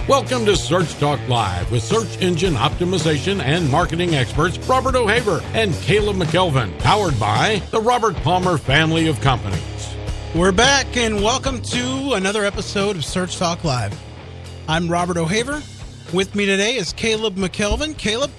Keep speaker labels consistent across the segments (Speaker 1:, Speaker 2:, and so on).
Speaker 1: Welcome to Search Talk Live with search engine optimization and marketing experts Robert O'Haver and Caleb McKelvin, powered by the Robert Palmer family of companies.
Speaker 2: We're back and welcome to another episode of Search Talk Live. I'm Robert O'Haver. With me today is Caleb McKelvin. Caleb?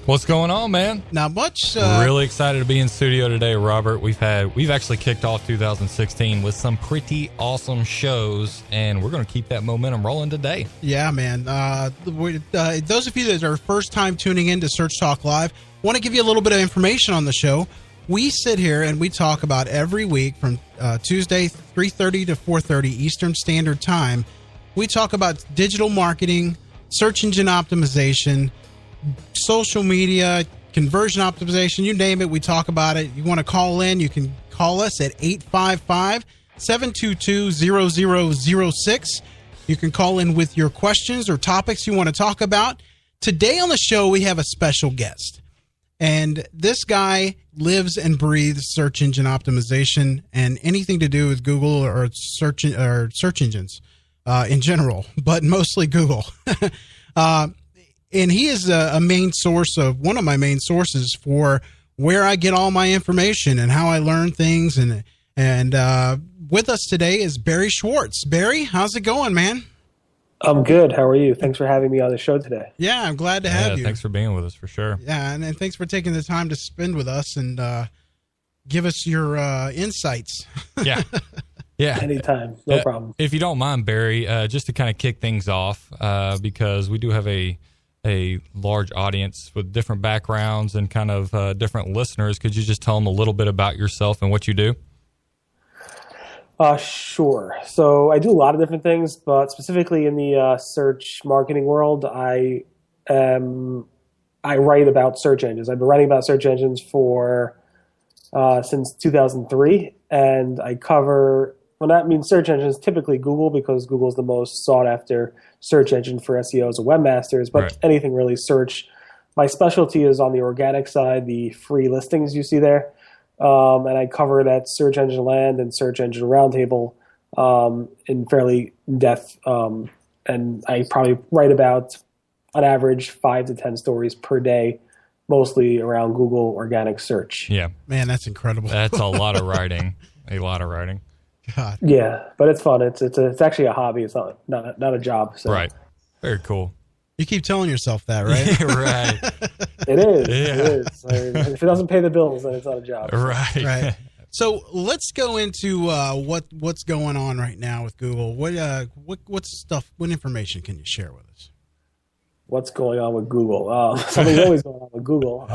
Speaker 3: What's going on, man?
Speaker 2: Not much.
Speaker 3: Really excited to be in studio today, Robert. We've actually kicked off 2016 with some pretty awesome shows, and we're going to keep that momentum rolling today.
Speaker 2: Yeah, man. Those of you that are first time tuning in to Search Talk Live, want to give you a little bit of information on the show. We sit here and we talk about every week from Tuesday 3:30 to 4:30 Eastern Standard Time. We talk about digital marketing, search engine optimization, social media, conversion optimization, you name it, we talk about it. You want to call in, you can call us at 855-722-0006. You can call in with your questions or topics you want to talk about. Today on the show, we have a special guest. And this guy lives and breathes search engine optimization and anything to do with Google or search engines in general, but mostly Google. And he is one of my main sources for where I get all my information and how I learn things. And with us today is Barry Schwartz. Barry, how's it going, man?
Speaker 4: I'm good. How are you? Thanks for having me on the show today.
Speaker 2: Yeah, I'm glad to have you.
Speaker 3: Thanks for being with us, for sure.
Speaker 2: Yeah, and thanks for taking the time to spend with us and give us your insights.
Speaker 3: Yeah. Yeah.
Speaker 4: Anytime. No problem.
Speaker 3: If you don't mind, Barry, just to kind of kick things off, because we do have a large audience with different backgrounds and kind of different listeners, could you just tell them a little bit about yourself and what you do?
Speaker 4: Sure. So I do a lot of different things, but specifically in the search marketing world, I write about search engines. I've been writing about search engines since 2003, and I cover. Well, that means search engines, typically Google, because Google is the most sought after search engine for SEOs and webmasters, but
Speaker 3: right.
Speaker 4: Anything really search. My specialty is on the organic side, the free listings you see there. And I cover it at Search Engine Land and Search Engine Roundtable in fairly in-depth. And I probably write about, on average, 5 to 10 stories per day, mostly around Google organic search.
Speaker 3: Yeah.
Speaker 2: Man, that's incredible.
Speaker 3: That's a lot of writing. A lot of writing.
Speaker 2: God.
Speaker 4: Yeah, but it's fun. It's actually a hobby. It's not a job. So.
Speaker 3: Right. Very cool.
Speaker 2: You keep telling yourself that, right?
Speaker 3: Right.
Speaker 4: It is.
Speaker 3: Yeah.
Speaker 4: It is. If it doesn't pay the bills, then it's not a job.
Speaker 3: Right.
Speaker 2: Right. So let's go into what's going on right now with Google. What information can you share with us?
Speaker 4: What's going on with Google? Something's always going on with Google.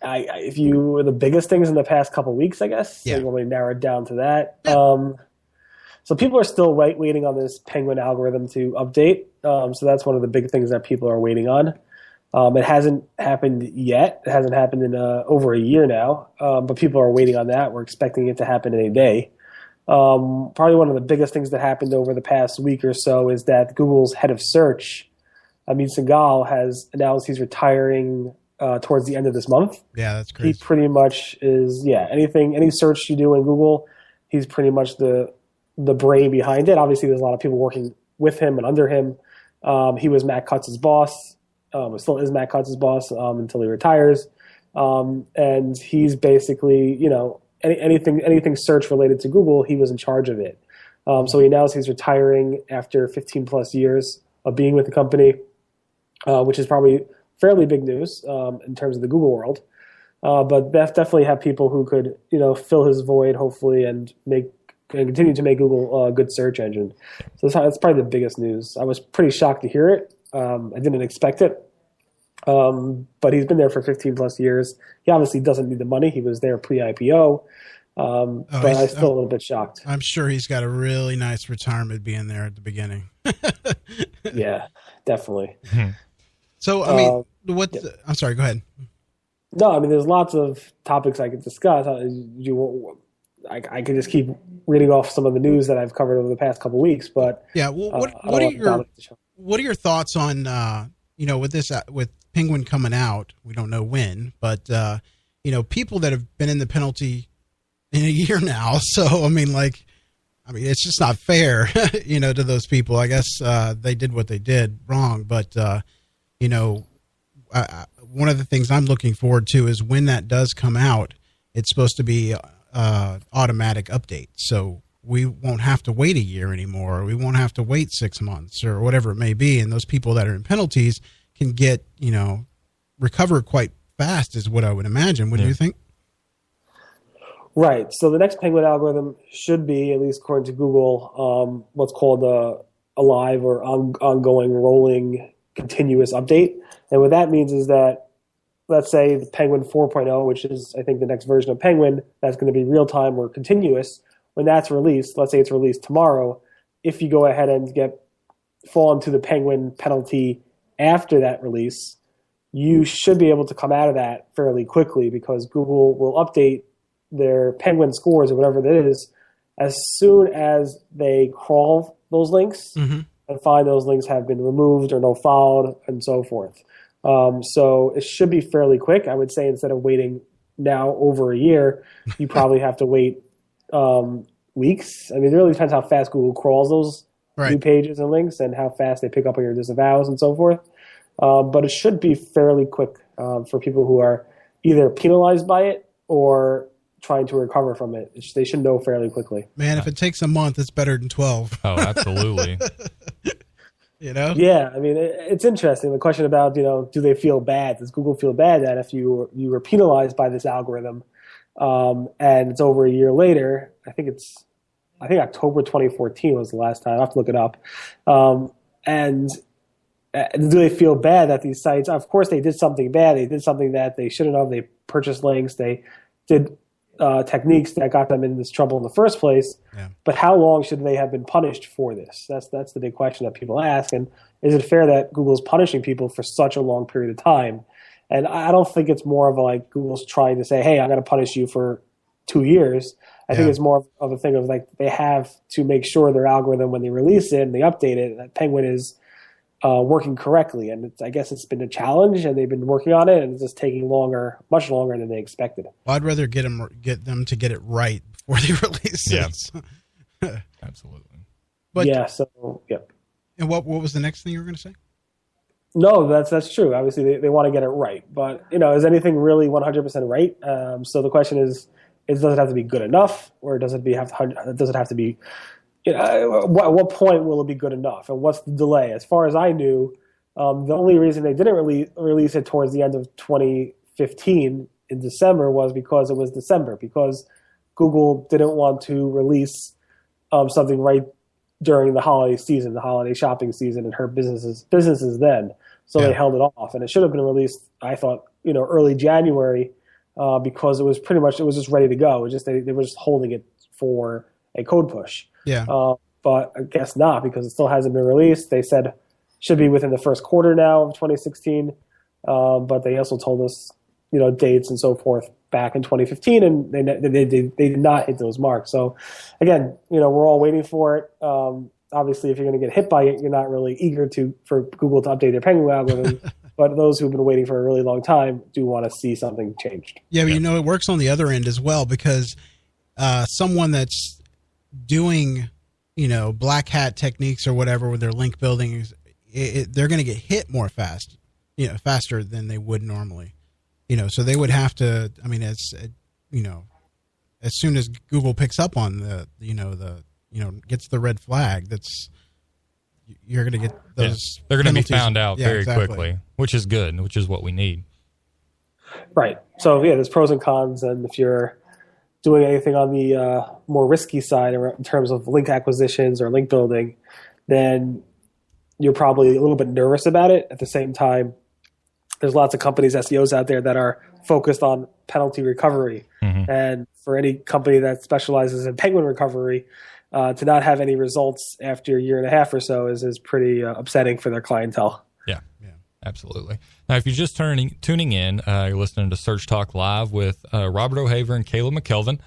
Speaker 4: The biggest things in the past couple of weeks, I guess.
Speaker 2: Yeah.
Speaker 4: So you want me to narrow it down to that?
Speaker 2: Yeah.
Speaker 4: So people are still waiting on this Penguin algorithm to update. So that's one of the big things that people are waiting on. It hasn't happened yet. It hasn't happened in over a year now. But people are waiting on that. We're expecting it to happen any day. Probably one of the biggest things that happened over the past week or so is that Google's head of search, Amit Singhal, has announced he's retiring towards the end of this month.
Speaker 2: Yeah, that's crazy.
Speaker 4: He pretty much is, any search you do in Google, he's pretty much the brain behind it. Obviously, there's a lot of people working with him and under him. He was Matt Cutz's boss. Still is Matt Cutz's boss until he retires. And he's basically, anything search related to Google, he was in charge of it. So he announced he's retiring after 15 plus years of being with the company, which is probably fairly big news in terms of the Google world. But definitely have people who could, fill his void, hopefully, and continue to make Google a good search engine. So that's probably the biggest news. I was pretty shocked to hear it. I didn't expect it. But he's been there for 15 plus years. He obviously doesn't need the money. He was there pre-IPO. But I'm still a little bit shocked.
Speaker 2: I'm sure he's got a really nice retirement being there at the beginning.
Speaker 4: Yeah, definely.
Speaker 2: So, I mean, I'm sorry, go ahead.
Speaker 4: No, I mean, there's lots of topics I could discuss. I could just keep reading off some of the news that I've covered over the past couple of weeks, but
Speaker 2: yeah. Well, what are your thoughts on with Penguin coming out? We don't know when, but people that have been in the penalty in a year now. So I mean, I mean, it's just not fair, to those people. I guess they did what they did wrong, but one of the things I'm looking forward to is when that does come out, it's supposed to be automatic update. So we won't have to wait a year anymore. We won't have to wait 6 months or whatever it may be. And those people that are in penalties can get, recover quite fast is what I would imagine. What do you think?
Speaker 4: Right. So the next Penguin algorithm should be, at least according to Google, what's called a live or ongoing rolling continuous update. And what that means is that, let's say the Penguin 4.0, which is, I think, the next version of Penguin, that's going to be real-time or continuous. When that's released, let's say it's released tomorrow, if you go ahead and fall into the Penguin penalty after that release, you should be able to come out of that fairly quickly because Google will update their Penguin scores or whatever it is as soon as they crawl those links and find those links have been removed or no followed and so forth. So it should be fairly quick. I would say instead of waiting now over a year, you probably have to wait weeks. I mean, it really depends how fast Google crawls those new pages and links and how fast they pick up on your disavows and so forth. But it should be fairly quick for people who are either penalized by it or trying to recover from it. They should know fairly quickly.
Speaker 2: Man, if it takes a month, it's better than 12.
Speaker 3: Oh, absolutely.
Speaker 4: Yeah, I mean, it's interesting. The question about, do they feel bad? Does Google feel bad that if you were penalized by this algorithm and it's over a year later, I think October 2014 was the last time. I have to look it up. And do they feel bad that these sites, of course they did something bad. They did something that they shouldn't have. They purchased links. They did techniques that got them in this trouble in the first place. Yeah. But how long should they have been punished for this? That's the big question that people ask. And is it fair that Google's punishing people for such a long period of time? And I don't think it's more of like Google's trying to say, hey, I'm going to punish you for 2 years. I think it's more of a thing of like they have to make sure their algorithm, when they release it and they update it, that Penguin is working correctly. And I guess it's been a challenge and they've been working on it and it's just taking much longer than they expected.
Speaker 2: Well, I'd rather get them to get it right before they release it.
Speaker 3: Absolutely.
Speaker 2: But,
Speaker 4: yeah.
Speaker 2: And what was the next thing you were going to say?
Speaker 4: No, that's true. Obviously they want to get it right, but is anything really 100% right? So the question is does it have to be good enough or does it have to be at what point will it be good enough? And what's the delay? As far as I knew, the only reason they didn't release it towards the end of 2015 in December was because it was December, because Google didn't want to release something right during the holiday season, the holiday shopping season, and her businesses then. So they held it off. And it should have been released, I thought, early January because it was just ready to go. It was just they were just holding it for a code push.
Speaker 2: Yeah.
Speaker 4: But I guess not, because it still hasn't been released. They said it should be within the first quarter now of 2016. But they also told us, dates and so forth back in 2015, and they did not hit those marks. So again, we're all waiting for it. Obviously, if you're going to get hit by it, you're not really eager for Google to update their Penguin algorithm. But those who've been waiting for a really long time do want to see something changed.
Speaker 2: Yeah, but it works on the other end as well, because someone that's doing, black hat techniques or whatever with their link building, they're going to get hit more faster than they would normally. So they would have to. I mean, as soon as Google picks up on gets the red flag, you're going to get those.
Speaker 3: They're going to be found out very quickly, which is good, which is what we need.
Speaker 4: Right. So there's pros and cons, and if you're doing anything on the more risky side in terms of link acquisitions or link building, then you're probably a little bit nervous about it. At the same time, there's lots of companies, SEOs out there, that are focused on penalty recovery. Mm-hmm. And for any company that specializes in Penguin recovery, to not have any results after a year and a half or so is pretty upsetting for their clientele.
Speaker 3: Yeah, absolutely. Now, if you're just tuning in, you're listening to Search Talk Live with Robert O'Haver and Kayla McKelvin.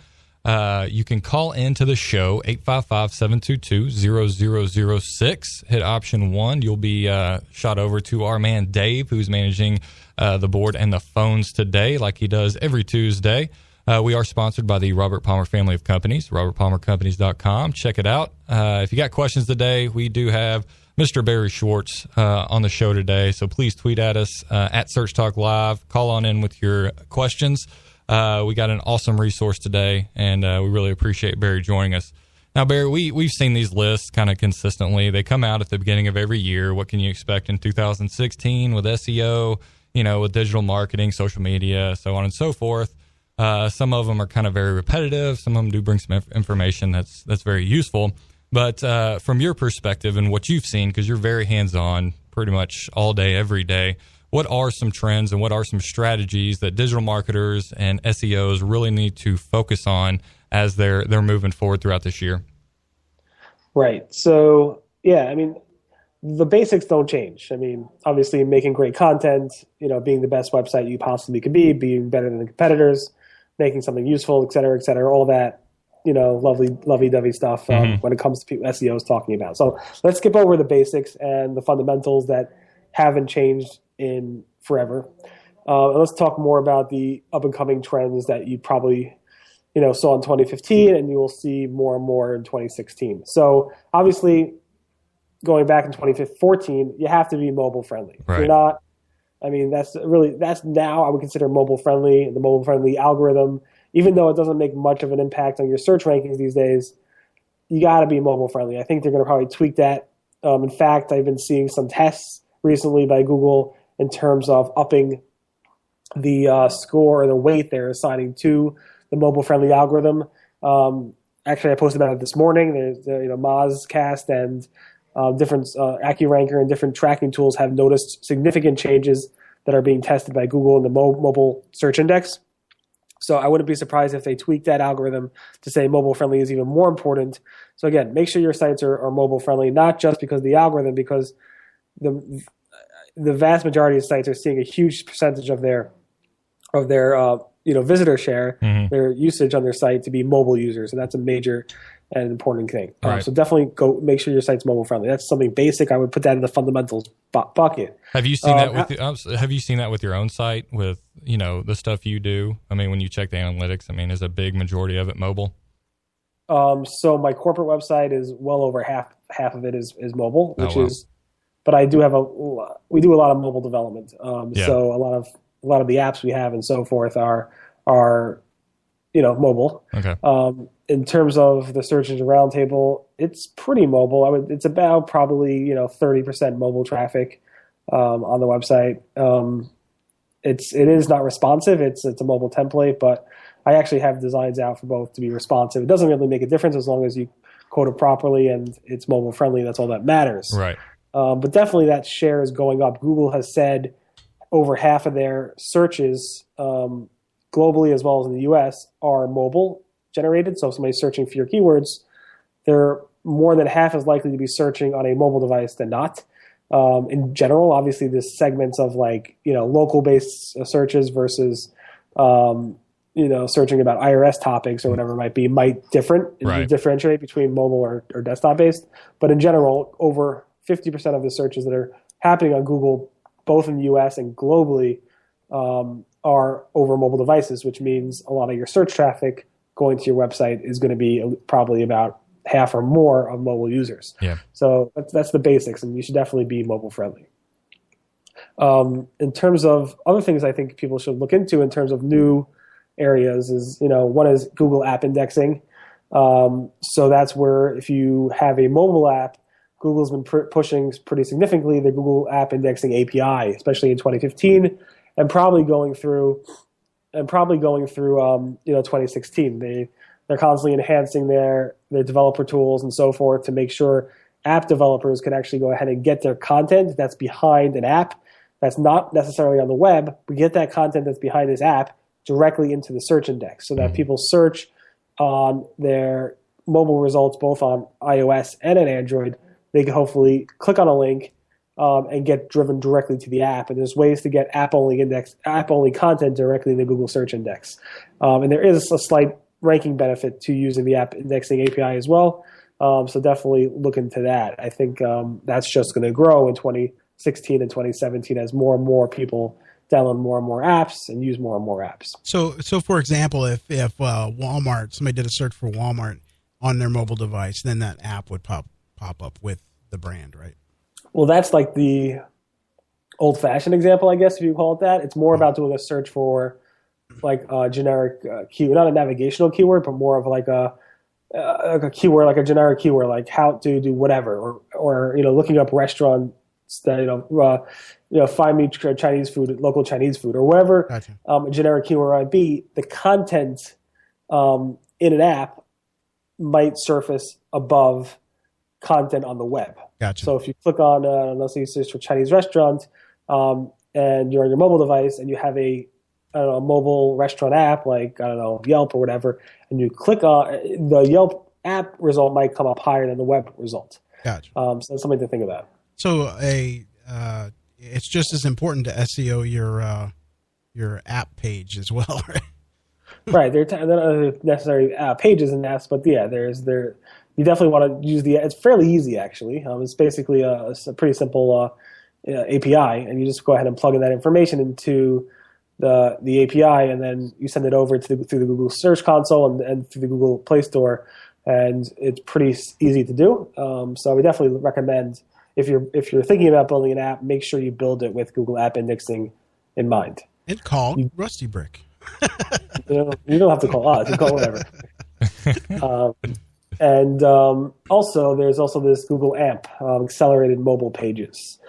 Speaker 3: You can call into the show, 855-722-0006. Hit option 1. You'll be shot over to our man Dave, who's managing the board and the phones today, like he does every Tuesday. We are sponsored by the Robert Palmer family of companies, robertpalmercompanies.com. Check it out. If you got questions today, we do have Mr. Barry Schwartz on the show today. So please tweet at us at Search Talk Live. Call on in with your questions. We got an awesome resource today, and we really appreciate Barry joining us. Now, Barry, we've seen these lists kind of consistently. They come out at the beginning of every year. What can you expect in 2016 with SEO, with digital marketing, social media, so on and so forth? Some of them are kind of very repetitive. Some of them do bring some information that's very useful. But from your perspective and what you've seen, because you're very hands-on pretty much all day, every day, what are some trends and what are some strategies that digital marketers and SEOs really need to focus on as they're moving forward throughout this year?
Speaker 4: Right. So, yeah, the basics don't change. Obviously making great content, being the best website you possibly could be, being better than the competitors, making something useful, et cetera, all that, lovey-dovey stuff when it comes to SEOs talking about. So let's skip over the basics and the fundamentals that haven't changed in forever. Let's talk more about the up-and-coming trends that you probably saw in 2015, and you will see more and more in 2016. So obviously, going back in 2014, you have to be mobile friendly.
Speaker 3: Right.
Speaker 4: If you're not, that's now I would consider mobile friendly. The mobile friendly algorithm, even though it doesn't make much of an impact on your search rankings these days, you got to be mobile friendly. I think they're going to probably tweak that. In fact, I've been seeing some tests recently by Google in terms of upping the score or the weight they're assigning to the mobile-friendly algorithm. Actually, I posted about it this morning. There's Mozcast and different AccuRanker and different tracking tools have noticed significant changes that are being tested by Google in the mobile search index. So I wouldn't be surprised if they tweak that algorithm to say mobile-friendly is even more important. So again, make sure your sites are mobile-friendly, not just because of the algorithm, because the vast majority of sites are seeing a huge percentage of their visitor share, their usage on their site to be mobile users, and that's a major and important thing.
Speaker 3: Right.
Speaker 4: So definitely go make sure your site's mobile friendly. That's something basic. I would put that in the fundamentals bucket.
Speaker 3: Have you seen that have you seen that with your own site with the stuff you do? When you check the analytics, is a big majority of it mobile?
Speaker 4: So my corporate website is well over half of it is mobile, which is. But I do have we do a lot of mobile development. So a lot of the apps we have and so forth are mobile. Okay. In terms of the Search Engine Roundtable, it's pretty mobile. It's about probably 30% mobile traffic on the website. It is not responsive. It's a mobile template, but I actually have designs out for both to be responsive. It doesn't really make a difference as long as you code it properly and it's mobile friendly. That's all that matters.
Speaker 3: Right.
Speaker 4: But definitely that share is going up. Google has said over half of their searches globally as well as in the US are mobile generated. So if somebody's searching for your keywords, they're more than half as likely to be searching on a mobile device than not. In general, obviously there's segments of local based searches versus searching about IRS topics or whatever it might be might differentiate between mobile or desktop based. But in general, over 50% of the searches that are happening on Google, both in the US and globally, are over mobile devices, which means a lot of your search traffic going to your website is going to be probably about half or more of mobile users. Yeah. So that's the basics, and you should definitely be mobile friendly. In terms of other things I think people should look into in terms of new areas is, one is Google app indexing. So that's where if you have a mobile app, Google's been pushing pretty significantly the Google App Indexing API, especially in 2015, and probably going through 2016. They're constantly enhancing their developer tools and so forth to make sure app developers can actually go ahead and get their content that's behind an app that's not necessarily on the web. We get that content that's behind this app directly into the search index so that people search on their mobile results both on iOS and on Android. They can hopefully click on a link and get driven directly to the app. And there's ways to get app-only content directly in the Google search index. And there is a slight ranking benefit to using the app indexing API as well. So definitely look into that. I think that's just going to grow in 2016 and 2017 as more and more people download more and more apps and use more and more apps.
Speaker 2: So for example, if Walmart, somebody did a search for Walmart on their mobile device, then that app would pop up with the brand, right?
Speaker 4: Well, that's like the old-fashioned example, I guess, if you call it that. It's more about doing a search for like a generic keyword, not a navigational keyword, but more of like a keyword, like a generic keyword, like how to do whatever, or looking up restaurants that find me Chinese food, local Chinese food, or whatever.
Speaker 2: Gotcha.
Speaker 4: A generic keyword might be. The content in an app might surface above content on the web.
Speaker 2: Gotcha.
Speaker 4: So if you click on, let's say you search for Chinese restaurant, and you're on your mobile device and you have a mobile restaurant app like, Yelp or whatever, and you click on the Yelp app result might come up higher than the web result.
Speaker 2: Gotcha.
Speaker 4: So that's something to think about.
Speaker 2: So it's just as important to SEO your app page as well, right?
Speaker 4: Right. They're not necessarily pages and apps, but yeah, you definitely want to use it's fairly easy actually. It's basically a pretty simple API, and you just go ahead and plug in that information into the API, and then you send it over through the Google Search Console and through the Google Play Store, and it's pretty easy to do. So I would definitely recommend, if you're thinking about building an app, make sure you build it with Google App Indexing in mind.
Speaker 2: And call RustyBrick.
Speaker 4: You don't have to call us. You call whatever. And also, there's also this Google AMP, Accelerated Mobile Pages.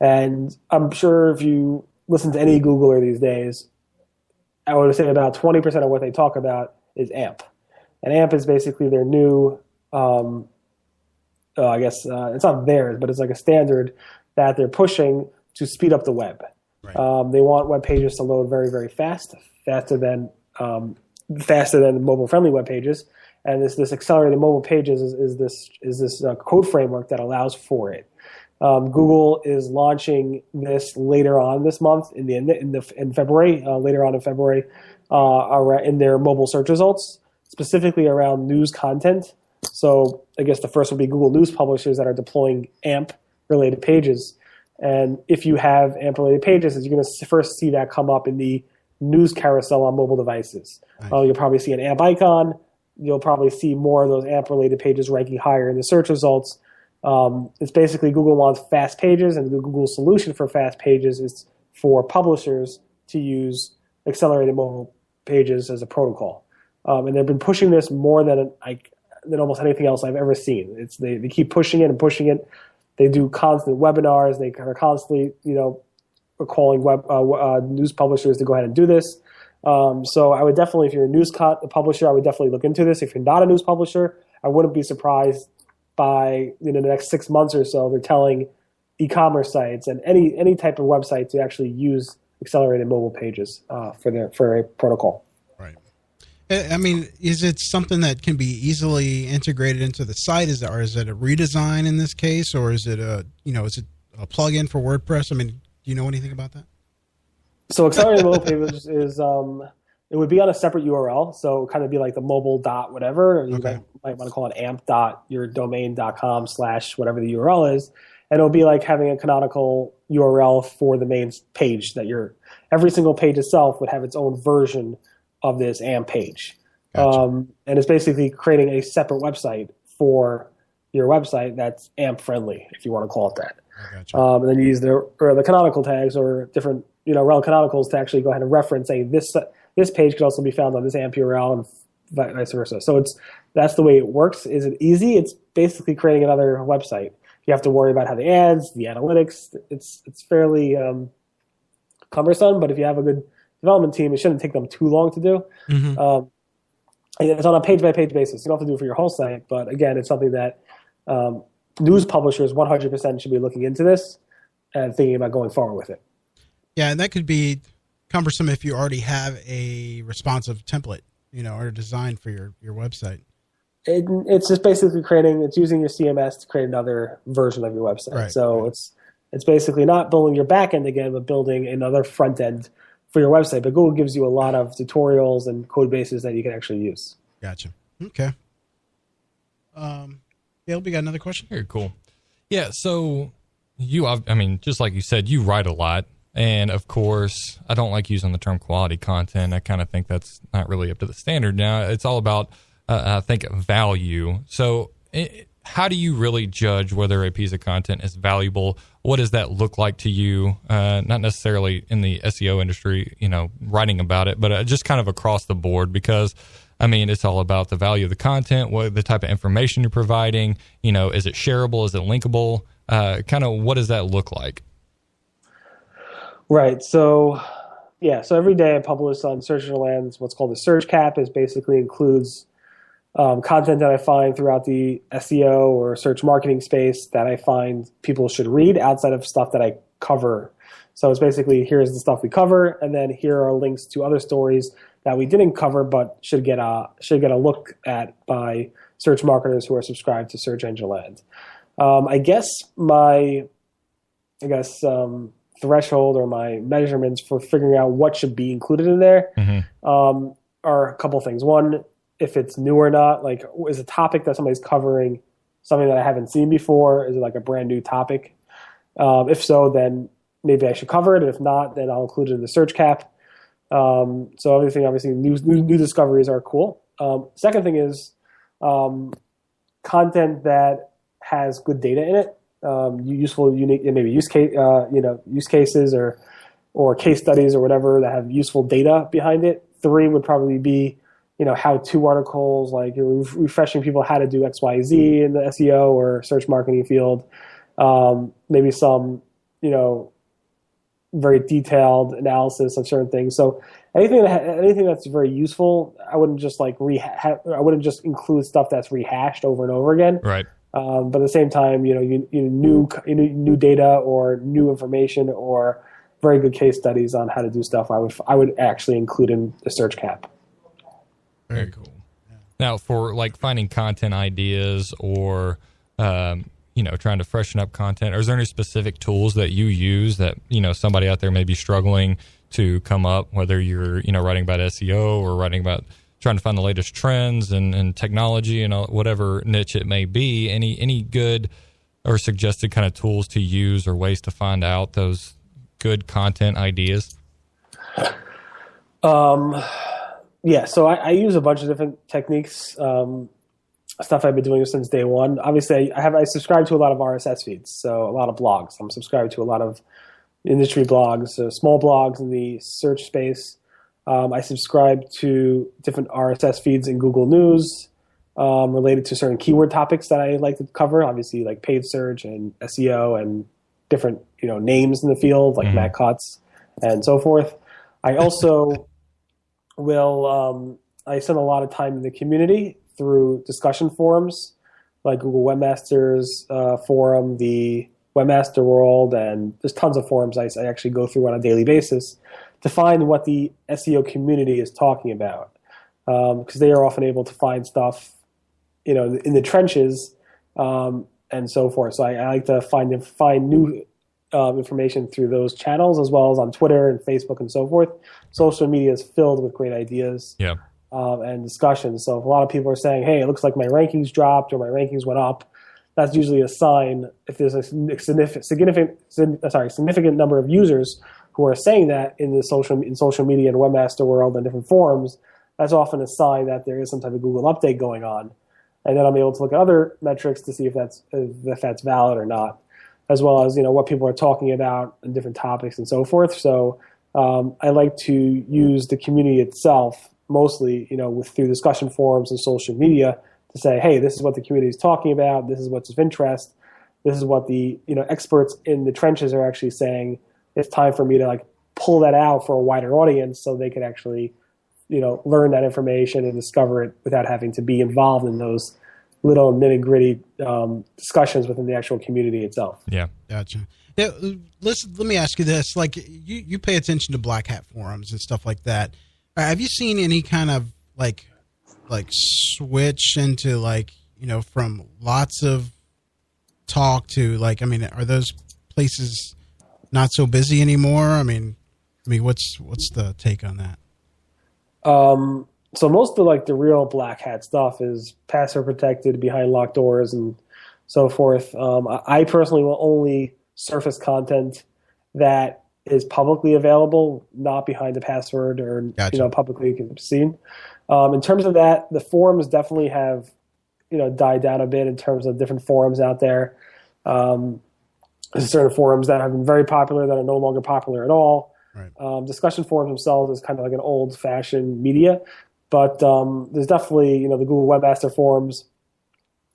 Speaker 4: And I'm sure if you listen to any Googler these days, I would say about 20% of what they talk about is AMP. And AMP is basically their new, I guess it's not theirs, but it's like a standard that they're pushing to speed up the web. Right. They want web pages to load very, very fast, faster than mobile-friendly web pages. And this accelerated mobile pages is this code framework that allows for it. Google is launching this later on this month in February, later on in February, in their mobile search results, specifically around news content. So I guess the first would be Google News publishers that are deploying AMP-related pages. And if you have AMP-related pages, you're going to first see that come up in the news carousel on mobile devices. Nice. You'll probably see an AMP icon. You'll probably see more of those AMP-related pages ranking higher in the search results. It's basically Google wants fast pages, and the Google solution for fast pages is for publishers to use accelerated mobile pages as a protocol. And they've been pushing this more than almost anything else I've ever seen. They keep pushing it and pushing it. They do constant webinars. They are constantly, calling news publishers to go ahead and do this. So I would definitely, if you're a news publisher, I would definitely look into this. If you're not a news publisher, I wouldn't be surprised by the next 6 months or so, they're telling e-commerce sites and any type of website to actually use accelerated mobile pages for a protocol.
Speaker 2: Right. I mean, is it something that can be easily integrated into the site? Is it a redesign in this case, or is it a plugin for WordPress? I mean, do you know anything about that?
Speaker 4: So accelerated mobile pages is it would be on a separate URL, so it would kind of be like the mobile dot whatever. Or you might want to call it amp.yourdomain.com / whatever the URL is, and it'll be like having a canonical URL for the main page every single page itself would have its own version of this AMP page. Gotcha. And it's basically creating a separate website for your website that's AMP friendly, if you want to call it that. Gotcha. And then you use the canonical tags or different rel canonicals to actually go ahead and reference, say this page could also be found on this AMP URL and vice versa. So that's the way it works. Is it easy? It's basically creating another website. You have to worry about how the ads, the analytics. It's fairly cumbersome, but if you have a good development team, it shouldn't take them too long to do. Mm-hmm. It's on a page-by-page basis. You don't have to do it for your whole site, but again, it's something that news publishers 100% should be looking into this and thinking about going forward with it.
Speaker 2: Yeah, and that could be cumbersome if you already have a responsive template, or design for your website.
Speaker 4: It's just basically it's using your CMS to create another version of your website. Right, so it's basically not building your back end again, but building another front end for your website. But Google gives you a lot of tutorials and code bases that you can actually use.
Speaker 2: Gotcha. Okay. Caleb, you got another question?
Speaker 3: Very cool. Yeah, so just like you said, you write a lot. And of course, I don't like using the term quality content. I kind of think that's not really up to the standard now. It's all about, I think, value. So how do you really judge whether a piece of content is valuable? What does that look like to you? Not necessarily in the SEO industry, writing about it, but just kind of across the board, because I mean, it's all about the value of the content, what the type of information you're providing, is it shareable? Is it linkable? Kind of what does that look like?
Speaker 4: Right. So every day I publish on Search Engine Land's what's called a search cap. It basically includes content that I find throughout the SEO or search marketing space that I find people should read outside of stuff that I cover. So it's basically, here's the stuff we cover, and then here are links to other stories that we didn't cover but should get a look at by search marketers who are subscribed to Search Engine Land. I guess threshold or my measurements for figuring out what should be included in there are a couple things. One, if it's new or not, like is a topic that somebody's covering something that I haven't seen before? Is it like a brand new topic? If so, then maybe I should cover it. And if not, then I'll include it in the search cap. So everything, obviously, new discoveries are cool. Second thing is content that has good data in it. Useful, unique, maybe use cases or case studies or whatever that have useful data behind it. 3 would probably be, how-to articles, like refreshing people how to do X, Y, Z in the SEO or search marketing field. Maybe some, very detailed analysis of certain things. So anything that's very useful, I wouldn't just I wouldn't just include stuff that's rehashed over and over again.
Speaker 3: Right.
Speaker 4: But at the same time, new data or new information or very good case studies on how to do stuff, I would actually include in the search cap.
Speaker 3: Very cool. Yeah. Now, for like finding content ideas or trying to freshen up content, is there any specific tools that you use that somebody out there may be struggling to come up? Whether you're writing about SEO or writing about trying to find the latest trends and technology and whatever niche it may be, any good or suggested kind of tools to use or ways to find out those good content ideas?
Speaker 4: Yeah, so I use a bunch of different techniques, stuff I've been doing since day one. Obviously, I subscribe to a lot of RSS feeds, so a lot of blogs. I'm subscribed to a lot of industry blogs, so small blogs in the search space. I subscribe to different RSS feeds in Google News related to certain keyword topics that I like to cover, obviously like paid search and SEO and different names in the field like Matt Cutts and so forth. I also I spend a lot of time in the community through discussion forums like Google Webmasters Forum, the Webmaster World, and there's tons of forums I actually go through on a daily basis to find what the SEO community is talking about, because they are often able to find stuff, in the trenches and so forth. So I like to find new information through those channels, as well as on Twitter and Facebook and so forth. Social media is filled with great ideas and discussions. So if a lot of people are saying, hey, it looks like my rankings dropped or my rankings went up, that's usually a sign. If there's a significant number of users who are saying that in social media and Webmaster World and different forums, that's often a sign that there is some type of Google update going on. And then I'm able to look at other metrics to see if that's valid or not, as well as what people are talking about and different topics and so forth. So I like to use the community itself mostly, through discussion forums and social media to say, hey, this is what the community is talking about. This is what's of interest. This is what the experts in the trenches are actually saying. It's time for me to pull that out for a wider audience so they can actually learn that information and discover it without having to be involved in those little nitty-gritty discussions within the actual community itself.
Speaker 3: Yeah.
Speaker 2: Gotcha. Yeah, let me ask you this. You pay attention to black hat forums and stuff like that. Have you seen any kind of like switch into from lots of talk to are those places not so busy anymore? I mean, what's the take on that?
Speaker 4: So most of the real black hat stuff is password protected, behind locked doors, and so forth. I personally will only surface content that is publicly available, not behind a password or
Speaker 2: Gotcha.
Speaker 4: publicly seen. In terms of that, the forums definitely have died down a bit in terms of different forums out there. There's certain forums that have been very popular that are no longer popular at all.
Speaker 2: Right.
Speaker 4: Discussion forums themselves is kind of like an old-fashioned media, but there's definitely the Google Webmaster Forums,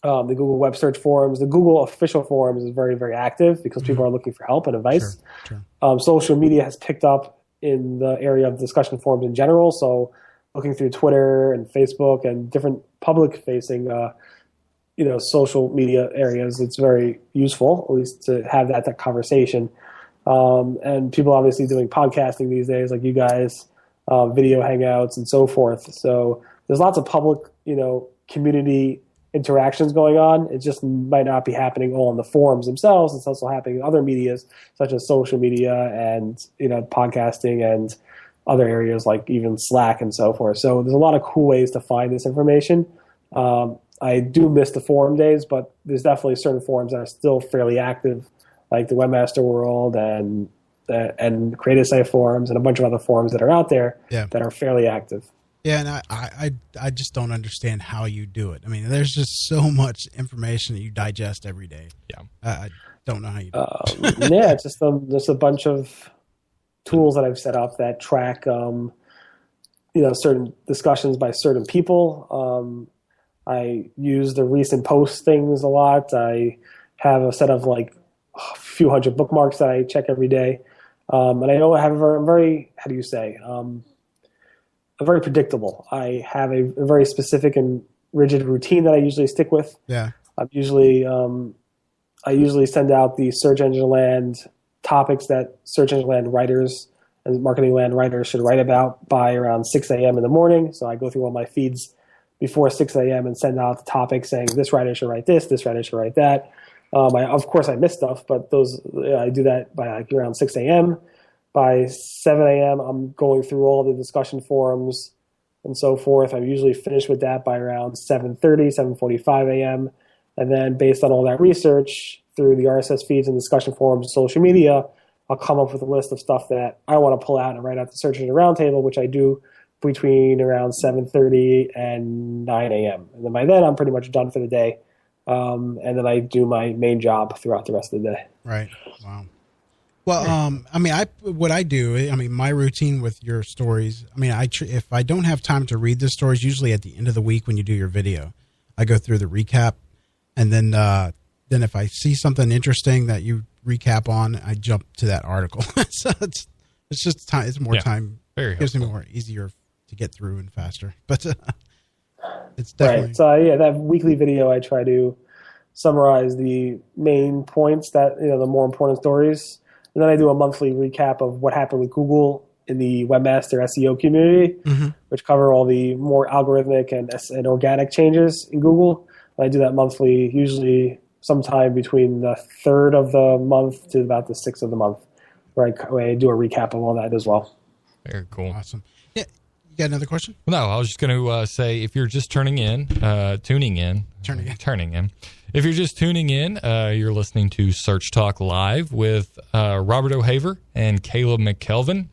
Speaker 4: the Google Web Search Forums, the Google official forums is very, very active because people are looking for help and advice.
Speaker 2: Sure.
Speaker 4: Social media has picked up in the area of discussion forums in general, so looking through Twitter and Facebook and different public-facing social media areas, it's very useful, at least to have that conversation. And people obviously doing podcasting these days, like you guys, video hangouts and so forth. So there's lots of public, community interactions going on. It just might not be happening all in the forums themselves. It's also happening in other medias, such as social media and, podcasting and other areas like even Slack and so forth. So there's a lot of cool ways to find this information. I do miss the forum days, but there's definitely certain forums that are still fairly active, like the Webmaster World and Creative Site forums and a bunch of other forums that are out there that are fairly active.
Speaker 2: Yeah, and I just don't understand how you do it. I mean, there's just so much information that you digest every day.
Speaker 3: Yeah,
Speaker 2: I don't know how you do it.
Speaker 4: Yeah, it's just a bunch of tools that I've set up that track, certain discussions by certain people. I use the recent post things a lot. I have a set of like a few hundred bookmarks that I check every day. And I know I'm very, how do you say, I'm very predictable. I have a very specific and rigid routine that I usually stick with.
Speaker 2: Yeah.
Speaker 4: I usually send out the Search Engine Land topics that Search Engine Land writers and Marketing Land writers should write about by around 6 a.m. in the morning. So I go through all my feeds before 6 a.m. and send out the topics saying this writer should write this writer should write that. Of course, I miss stuff, but I do that by like around 6 a.m. By 7 a.m., I'm going through all the discussion forums and so forth. I'm usually finished with that by around 7:30, 7:45 a.m. And then based on all that research through the RSS feeds and discussion forums and social media, I'll come up with a list of stuff that I want to pull out and write out the Search Engine Roundtable, which I do between around 7:30 and 9 a.m. And then by then, I'm pretty much done for the day. And then I do my main job throughout the rest of the day.
Speaker 2: Right. Wow. Well, what I do, my routine with your stories, if I don't have time to read the stories, usually at the end of the week when you do your video, I go through the recap. And then if I see something interesting that you recap on, I jump to that article. So it's just time. It's more time.
Speaker 3: Very
Speaker 2: gives me more easier to get through and faster. But it's definitely
Speaker 4: right. So that weekly video, I try to summarize the main points that the more important stories, and then I do a monthly recap of what happened with Google in the Webmaster SEO community, which cover all the more algorithmic and organic changes in Google. And I do that monthly, usually sometime between the 3rd of the month to about the 6th of the month, where I do a recap of all that as well.
Speaker 3: Very cool.
Speaker 2: Awesome. Yeah, you got another question?
Speaker 3: No, I was just going to say, if you're just tuning in. If you're just tuning in, you're listening to Search Talk Live with Robert O'Haver and Caleb McKelvin.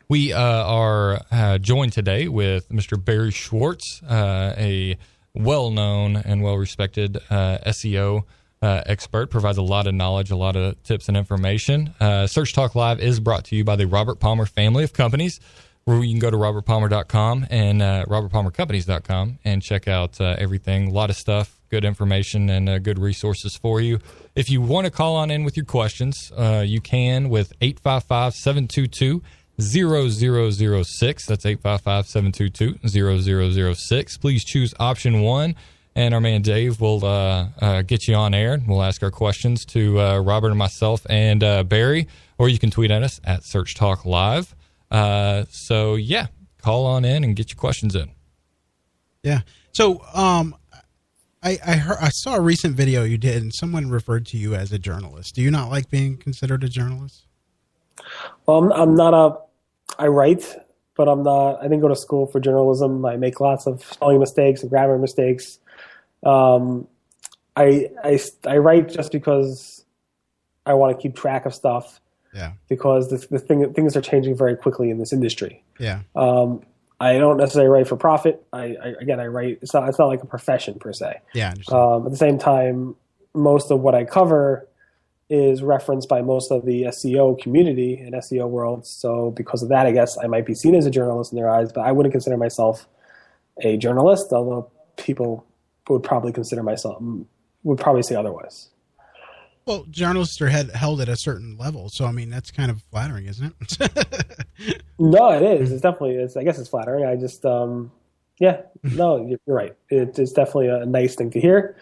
Speaker 3: We are joined today with Mr. Barry Schwartz, a well-known and well-respected SEO expert, provides a lot of knowledge, a lot of tips and information. Search Talk Live is brought to you by the Robert Palmer family of companies, where you can go to robertpalmer.com and robertpalmercompanies.com and check out everything. A lot of stuff, good information, and good resources for you. If you want to call on in with your questions, you can with 855-722-0006. That's 855-722-0006. Please choose option 1, and our man Dave will get you on air. We'll ask our questions to Robert and myself and Barry, or you can tweet at us at Search Talk Live. So yeah, call on in and get your questions in.
Speaker 2: Yeah. So, I saw a recent video you did, and someone referred to you as a journalist. Do you not like being considered a journalist?
Speaker 4: Well, I write, but I'm not. I didn't go to school for journalism. I make lots of spelling mistakes and grammar mistakes. I write just because I want to keep track of stuff.
Speaker 2: Yeah.
Speaker 4: Because things are changing very quickly in this industry.
Speaker 2: Yeah.
Speaker 4: I don't necessarily write for profit. I write. It's not like a profession per se.
Speaker 2: Yeah. I understand.
Speaker 4: At the same time, most of what I cover is referenced by most of the SEO community and SEO world. So because of that, I guess I might be seen as a journalist in their eyes, but I wouldn't consider myself a journalist, although people would probably say otherwise.
Speaker 2: Well, journalists are held at a certain level, so I mean that's kind of flattering, isn't it?
Speaker 4: No, it is. It's definitely. I guess it's flattering. I just, no, you're right. It's definitely a nice thing to hear.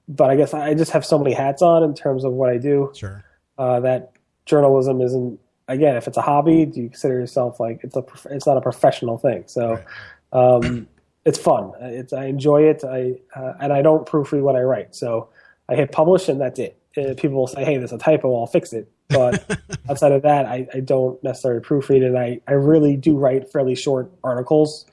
Speaker 4: But I guess I just have so many hats on in terms of what I do.
Speaker 2: Sure.
Speaker 4: That journalism isn't. Again, if it's a hobby, do you consider yourself like it's not a professional thing? So,
Speaker 2: Right.
Speaker 4: It's fun. I enjoy it. And I don't proofread what I write. So I hit publish and that's it. People will say, "Hey, there's a typo. I'll fix it." But outside of that, I don't necessarily proofread it. I really do write fairly short articles.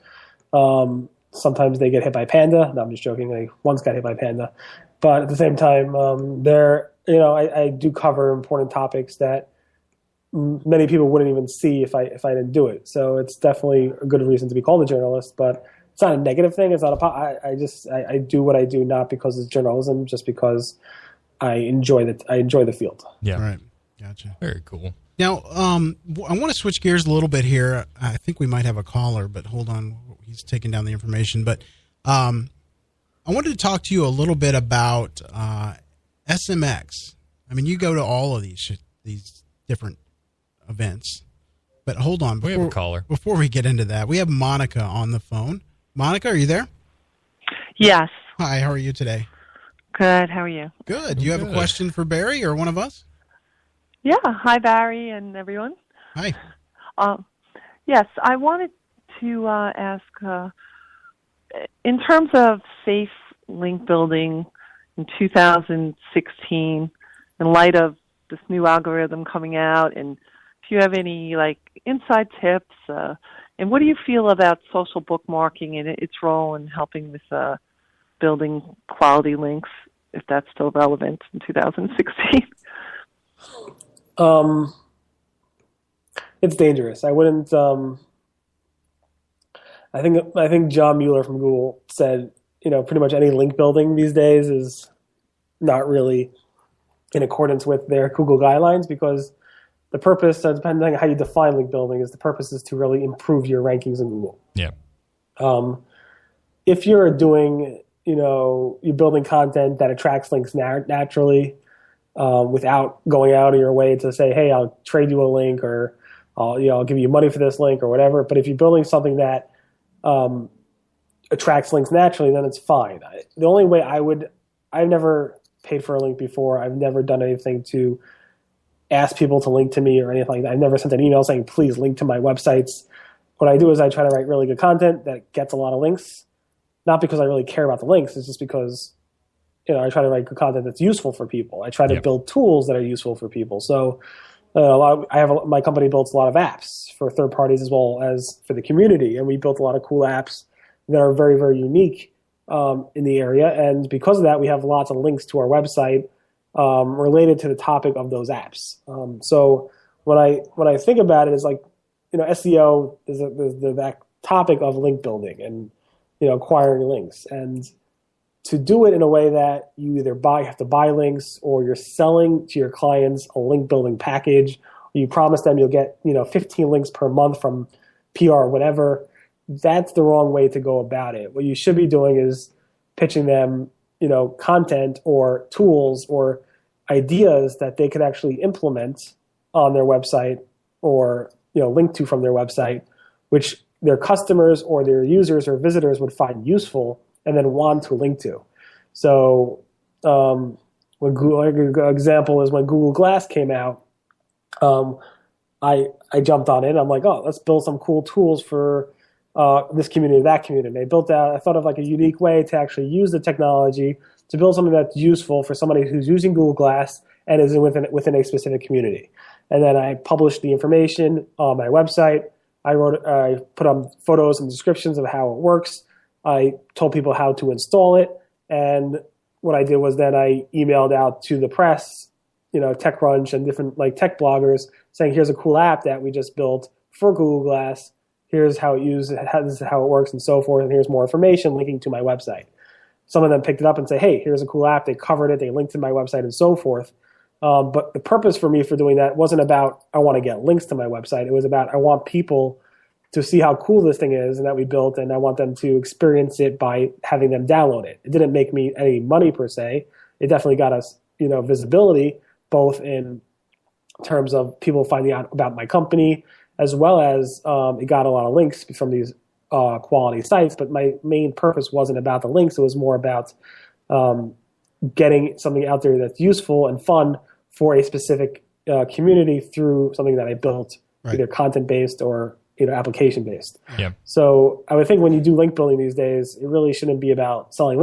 Speaker 4: Sometimes they get hit by Panda. No, I'm just joking. I once got hit by Panda. But at the same time, I do cover important topics that many people wouldn't even see if I didn't do it. So it's definitely a good reason to be called a journalist. But it's not a negative thing. It's not I do what I do not because it's journalism, just because I enjoy the field.
Speaker 3: Yeah.
Speaker 2: Right. Gotcha.
Speaker 3: Very cool.
Speaker 2: Now, I want to switch gears a little bit here. I think we might have a caller, but hold on. He's taking down the information. But I wanted to talk to you a little bit about SMX. I mean, you go to all of these different events. But hold on.
Speaker 3: We have a caller.
Speaker 2: Before we get into that, we have Monica on the phone. Monica, are you there?
Speaker 5: Yes.
Speaker 2: Hi, how are you today?
Speaker 5: Good. How are you?
Speaker 2: Good. Do you have a question for Barry or one of us?
Speaker 5: Yeah. Hi, Barry and everyone.
Speaker 2: Hi.
Speaker 5: Yes, I wanted to ask, in terms of safe link building in 2016, in light of this new algorithm coming out, and if you have any inside tips, and what do you feel about social bookmarking and its role in helping with building quality links, if that's still relevant in 2016?
Speaker 4: It's dangerous. I wouldn't. I think John Mueller from Google said, pretty much any link building these days is not really in accordance with their Google guidelines, because the purpose, depending on how you define link building, is to really improve your rankings in Google.
Speaker 3: Yeah.
Speaker 4: If you're doing, you're building content that attracts links naturally, without going out of your way to say, "Hey, I'll trade you a link," or I'll give you money for this link or whatever. But if you're building something that attracts links naturally, then it's fine. The only way I've never paid for a link before. I've never done anything to ask people to link to me or anything like that. I've never sent an email saying, "Please link to my websites." What I do is I try to write really good content that gets a lot of links, not because I really care about the links. It's just because, I try to write good content that's useful for people. I try to build tools that are useful for people. So my company builds a lot of apps for third parties as well as for the community. And we built a lot of cool apps that are very, very unique in the area. And because of that, we have lots of links to our website related to the topic of those apps. So when I think about it, it's like, SEO is that topic of link building and, acquiring links. And to do it in a way that you either have to buy links, or you're selling to your clients a link building package, or you promise them you'll get 15 links per month from PR or whatever, that's the wrong way to go about it. What you should be doing is pitching them content or tools or ideas that they could actually implement on their website, or link to from their website, which their customers or their users or visitors would find useful and then want to link to. So when Google, an example is when Google Glass came out, I jumped on it. I'm like, oh, let's build some cool tools for this community, that community. And I thought of a unique way to actually use the technology to build something that's useful for somebody who's using Google Glass and is within a specific community. And then I published the information on my website. I put on photos and descriptions of how it works. I told people how to install it, and what I did was then I emailed out to the press TechCrunch and different like tech bloggers saying, here's a cool app that we just built for Google Glass. Here's how this is how it works and so forth. And here's more information linking to my website. Some of them picked it up and say, hey, here's a cool app. They covered it. They linked to my website and so forth. But the purpose for me for doing that wasn't about I want to get links to my website. It was about I want people to see how cool this thing is and that we built, and I want them to experience it by having them download it. It didn't make me any money per se. It definitely got us, visibility, both in terms of people finding out about my company, as well as it got a lot of links from these quality sites. But my main purpose wasn't about the links. It was more about getting something out there that's useful and fun for a specific community through something that I built, either content-based or application based.
Speaker 3: Yeah.
Speaker 4: So I would think when you do link building these days, it really shouldn't be about selling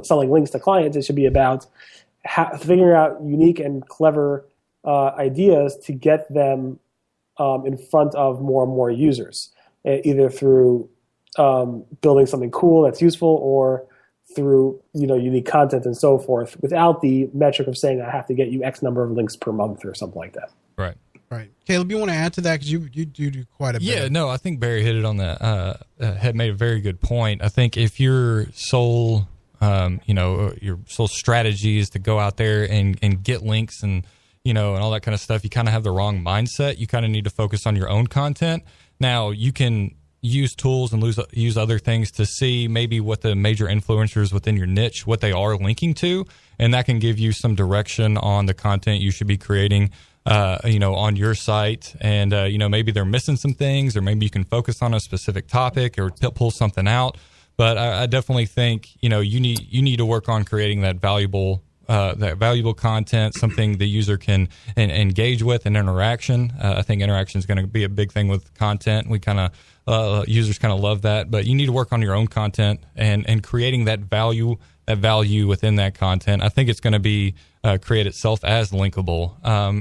Speaker 4: selling links to clients. It should be about figuring out unique and clever ideas to get them in front of more and more users, either through building something cool that's useful or through unique content and so forth, without the metric of saying I have to get you X number of links per month or something like that.
Speaker 3: Right.
Speaker 2: Right. Caleb, you want to add to that? Because you do quite a bit.
Speaker 3: Yeah, no, I think Barry hit it on the had made a very good point. I think if your sole, your sole strategy is to go out there and get links and all that kind of stuff, you kind of have the wrong mindset. You kind of need to focus on your own content. Now, you can use tools and use other things to see maybe what the major influencers within your niche, what they are linking to, and that can give you some direction on the content you should be creating on your site, and maybe they're missing some things, or maybe you can focus on a specific topic or pull something out. But I definitely think you need to work on creating that valuable content, something the user can engage with, and interaction. I think interaction is going to be a big thing with content. We kind of users kind of love that, but you need to work on your own content and creating that value within that content. I think it's going to be create itself as linkable.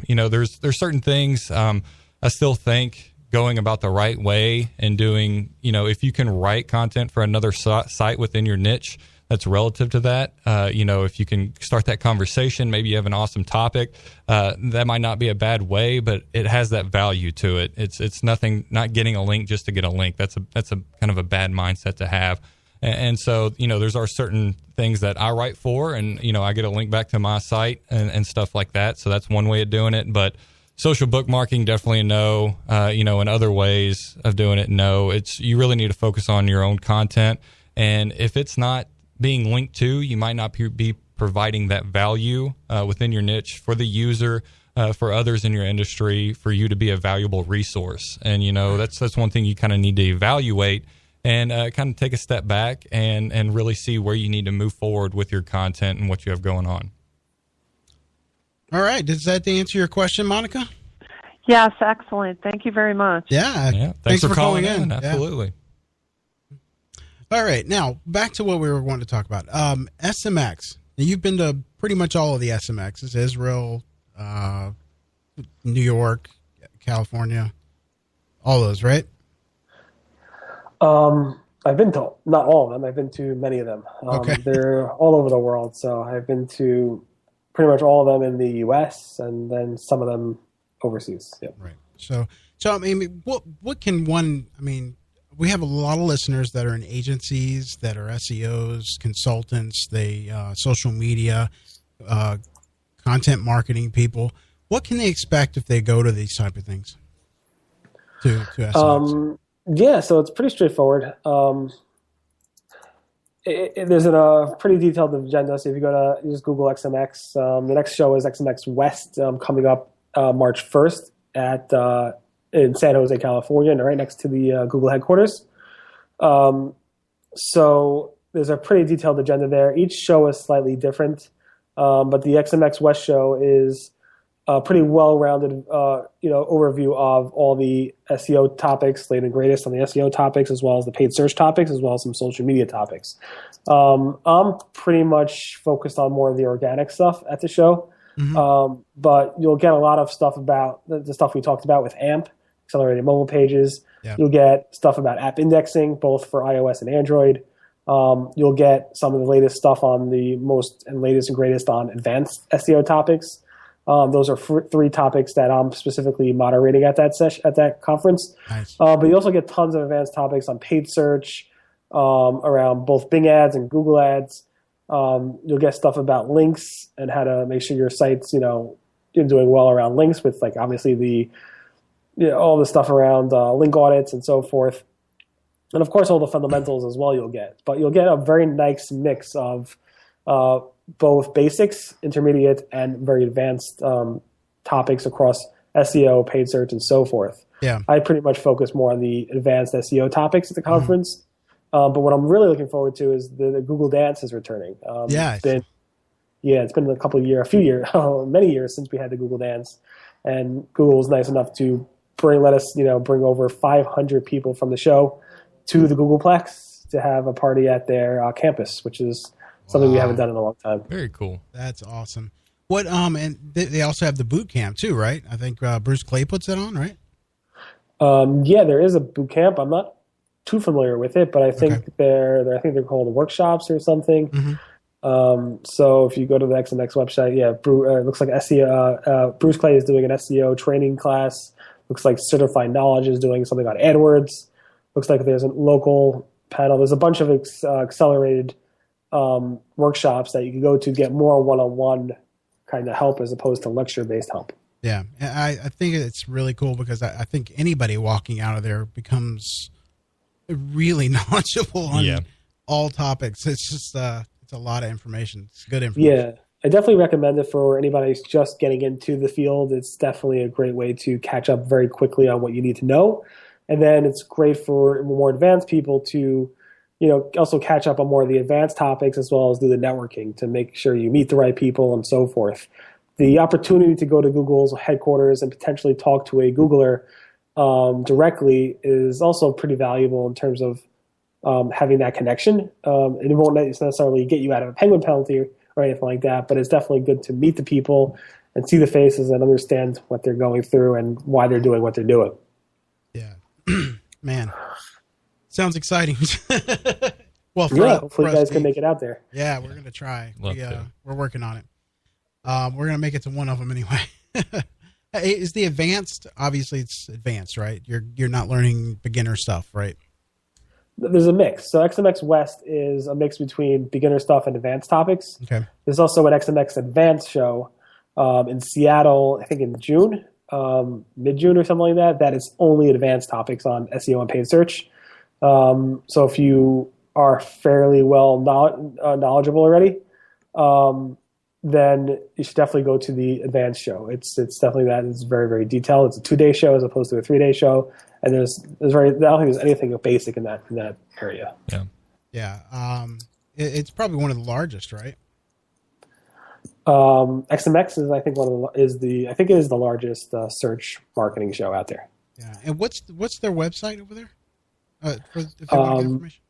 Speaker 3: There's certain things I still think going about the right way and doing, if you can write content for another site within your niche that's relative to that, if you can start that conversation, maybe you have an awesome topic, that might not be a bad way, but it has that value to it. It's nothing, not getting a link just to get a link. That's a kind of a bad mindset to have. And so, there's our certain things that I write for, and, I get a link back to my site and stuff like that. So that's one way of doing it. But social bookmarking, definitely a no. And other ways of doing it, no. You really need to focus on your own content. And if it's not being linked to, you might not be providing that value within your niche for the user, for others in your industry, for you to be a valuable resource. And, that's one thing you kind of need to evaluate and kind of take a step back and really see where you need to move forward with your content and what you have going on.
Speaker 2: All right. Does that answer your question, Monica?
Speaker 5: Yes, excellent. Thank you very much.
Speaker 2: Yeah.
Speaker 3: Thanks for calling in. Absolutely.
Speaker 2: Yeah. All right. Now, back to what we were wanting to talk about. SMX. Now, you've been to pretty much all of the SMXs, Israel, New York, California, all those, right?
Speaker 4: I've been to not all of them. I've been to many of them.
Speaker 2: Okay.
Speaker 4: They're all over the world. So I've been to pretty much all of them in the U.S. and then some of them overseas. Yep.
Speaker 2: Right. So I mean, what can one? I mean, we have a lot of listeners that are in agencies, that are SEOs, consultants, social media, content marketing people. What can they expect if they go to these type of things? To SMX?
Speaker 4: Yeah, so it's pretty straightforward. There's a pretty detailed agenda. So if you go to just Google XMX, the next show is XMX West coming up March 1st in San Jose, California, and right next to the Google headquarters. So there's a pretty detailed agenda there. Each show is slightly different, but the XMX West show is a pretty well-rounded, overview of all the SEO topics, latest and greatest on the SEO topics, as well as the paid search topics, as well as some social media topics. I'm pretty much focused on more of the organic stuff at the show, but you'll get a lot of stuff about the stuff we talked about with AMP, accelerated mobile pages. Yeah. You'll get stuff about app indexing, both for iOS and Android. You'll get some of the latest stuff on the most and latest and greatest on advanced SEO topics. Those are three topics that I'm specifically moderating at that conference.
Speaker 2: Nice.
Speaker 4: But you also get tons of advanced topics on paid search, around both Bing ads and Google ads. You'll get stuff about links and how to make sure your site's, doing well around links with, like, obviously all the stuff around link audits and so forth. And of course, all the fundamentals as well you'll get. But you'll get a very nice mix of both basics, intermediate, and very advanced topics across SEO, paid search, and so forth.
Speaker 2: Yeah.
Speaker 4: I pretty much focus more on the advanced SEO topics at the conference. But what I'm really looking forward to is the Google Dance is returning. It's been many years since we had the Google Dance, and Google was nice enough to bring over 500 people from the show to the Googleplex to have a party at their campus, which is something we haven't done in a long time.
Speaker 3: Very cool.
Speaker 2: That's awesome. What and they also have the boot camp too, right? I think Bruce Clay puts it on, right?
Speaker 4: There is a boot camp. I'm not too familiar with it, but I think they're called workshops or something.
Speaker 2: Mm-hmm.
Speaker 4: So if you go to the XMX website, it looks like SEO. Bruce Clay is doing an SEO training class. Looks like Certified Knowledge is doing something on AdWords. Looks like there's a local panel. There's a bunch of accelerated workshops that you can go to get more one-on-one kind of help as opposed to lecture-based help.
Speaker 2: Yeah, I think it's really cool because I think anybody walking out of there becomes really knowledgeable on all topics. It's just it's a lot of information. It's good information.
Speaker 4: Yeah, I definitely recommend it for anybody who's just getting into the field. It's definitely a great way to catch up very quickly on what you need to know. And then it's great for more advanced people to, also catch up on more of the advanced topics as well as do the networking to make sure you meet the right people and so forth. The opportunity to go to Google's headquarters and potentially talk to a Googler directly is also pretty valuable in terms of having that connection. And it won't necessarily get you out of a penguin penalty or anything like that, but it's definitely good to meet the people and see the faces and understand what they're going through and why they're doing what they're doing.
Speaker 2: Yeah. Man, sounds exciting. Well,
Speaker 4: hopefully you guys can make it out there.
Speaker 2: Yeah, we're going to try.
Speaker 3: We're
Speaker 2: working on it. We're going to make it to one of them anyway. Is the advanced, obviously it's advanced, right? You're not learning beginner stuff, right?
Speaker 4: There's a mix. So XMX West is a mix between beginner stuff and advanced topics.
Speaker 2: Okay.
Speaker 4: There's also an XMX Advanced show in Seattle, I think in June, mid-June or something like that. That is only advanced topics on SEO and paid search. So if you are fairly well knowledgeable already, then you should definitely go to the advanced show. It's definitely that. It's very, very detailed. It's a 2-day show as opposed to a 3-day show. And I don't think there's anything basic in that area.
Speaker 3: Yeah.
Speaker 2: Yeah. It's probably one of the largest, right?
Speaker 4: XMX is, I think, it is the largest search marketing show out there.
Speaker 2: Yeah. And what's their website over there? If they want information?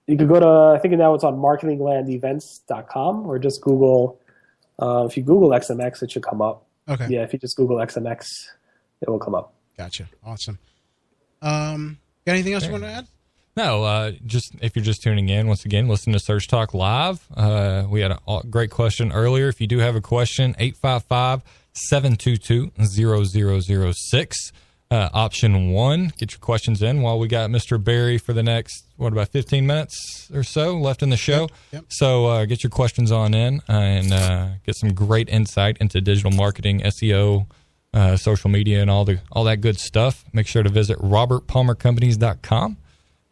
Speaker 4: You could go to, I think now it's on marketinglandevents.com or just Google. If you Google XMX, it should come up.
Speaker 2: Okay.
Speaker 4: Yeah, if you just Google XMX, it will come up.
Speaker 2: Gotcha. Awesome. Got anything else you want to add?
Speaker 3: No, just if you're just tuning in, once again, listen to Search Talk Live. We had a great question earlier. If you do have a question, 855-722-0006. Option 1, get your questions in while we got Mr. Barry for the next, about 15 minutes or so left in the show.
Speaker 2: Yep.
Speaker 3: So get your questions on in and get some great insight into digital marketing, SEO, social media, and all that good stuff. Make sure to visit robertpalmercompanies.com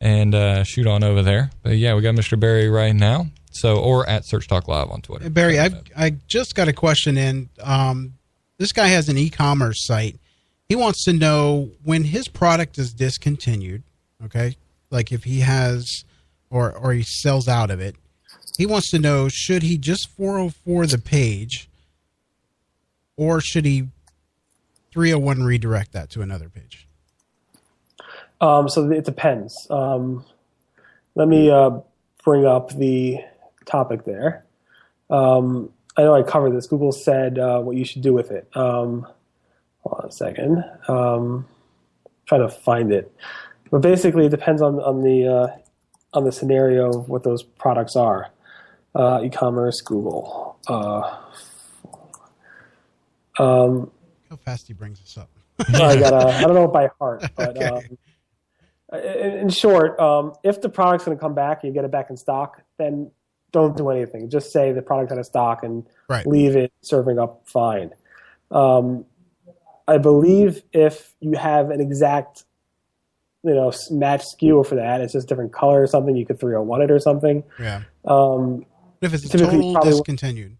Speaker 3: and shoot on over there. But yeah, we got Mr. Barry right now. So, or at Search Talk Live on Twitter.
Speaker 2: Hey, Barry, I just got a question in. This guy has an e-commerce site. He wants to know when his product is discontinued, okay? Like if he has or he sells out of it. He wants to know, should he just 404 the page or should he 301 redirect that to another page?
Speaker 4: So it depends. Let me bring up the topic there. I know I covered this. Google said what you should do with it. Hold on a second. Trying to find it, but basically it depends on the scenario of what those products are. E-commerce, Google.
Speaker 2: How fast he brings us up.
Speaker 4: I don't know it by heart, but
Speaker 2: Okay.
Speaker 4: In short, if the product's going to come back and you get it back in stock, then don't do anything. Just say the product out of stock and
Speaker 2: Right.
Speaker 4: leave it serving up fine. I believe if you have an exact, match SKU for that, it's just different color or something, you could 301 it or something.
Speaker 2: Yeah.
Speaker 4: Um,
Speaker 2: If it's
Speaker 4: typically
Speaker 2: total
Speaker 4: probably-
Speaker 2: discontinued.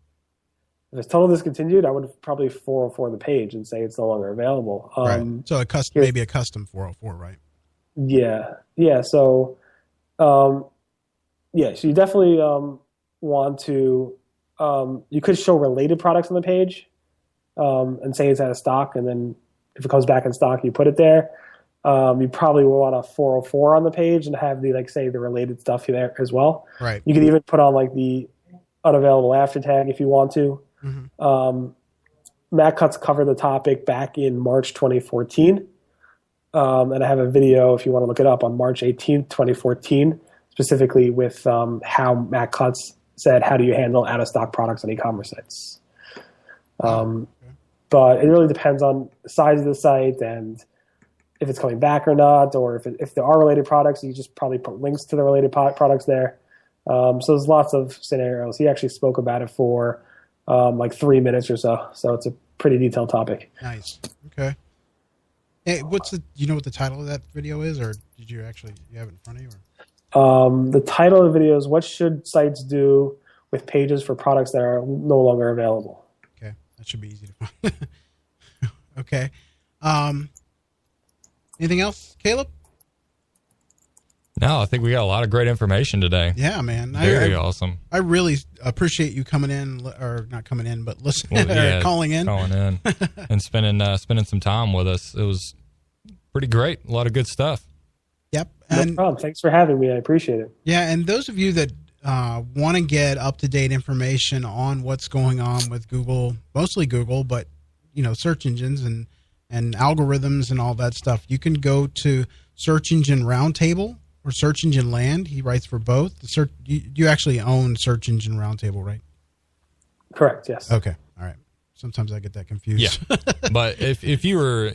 Speaker 4: If it's total discontinued, I would probably 404 the page and say it's no longer available.
Speaker 2: Right. So maybe a custom 404, right?
Speaker 4: Yeah. So, so you definitely want to. You could show related products on the page, and say it's out of stock, and then if it comes back in stock, you put it there. You probably will want a 404 on the page and have the the related stuff there as well.
Speaker 2: Right.
Speaker 4: You could even put on the unavailable after tag if you want to.
Speaker 2: Mm-hmm.
Speaker 4: Matt Cutts covered the topic back in March 2014. And I have a video, if you want to look it up, on March 18th, 2014, specifically with how Matt Cutts said, how do you handle out-of-stock products on e-commerce sites? But it really depends on the size of the site and if it's coming back or not, or if there are related products, you just probably put links to the related products there. So there's lots of scenarios. He actually spoke about it for 3 minutes or so. So it's a pretty detailed topic.
Speaker 2: Nice. Okay. Hey, do you know what the title of that video is, or did you have it in front of you? Or?
Speaker 4: The title of the video is "What Should Sites Do with Pages for Products That Are No Longer Available?"
Speaker 2: Okay, that should be easy to find. Okay. Anything else, Caleb?
Speaker 3: No, I think we got a lot of great information today.
Speaker 2: Yeah, man.
Speaker 3: Very awesome.
Speaker 2: I really appreciate you coming in, or not coming in, but listening,
Speaker 3: Well,
Speaker 2: or calling in
Speaker 3: and spending some time with us. It was pretty great. A lot of good stuff.
Speaker 2: Yep.
Speaker 4: No
Speaker 2: And
Speaker 4: problem. Thanks for having me. I appreciate it.
Speaker 2: yeah, and those of you that want to get up-to-date information on what's going on with Google, mostly Google, but search engines and algorithms and all that stuff, you can go to Search Engine Roundtable or Search Engine Land. He writes for both. You actually own Search Engine Roundtable, right?
Speaker 4: Correct. Yes.
Speaker 2: Okay. All right. Sometimes I get that confused.
Speaker 3: Yeah. But if you're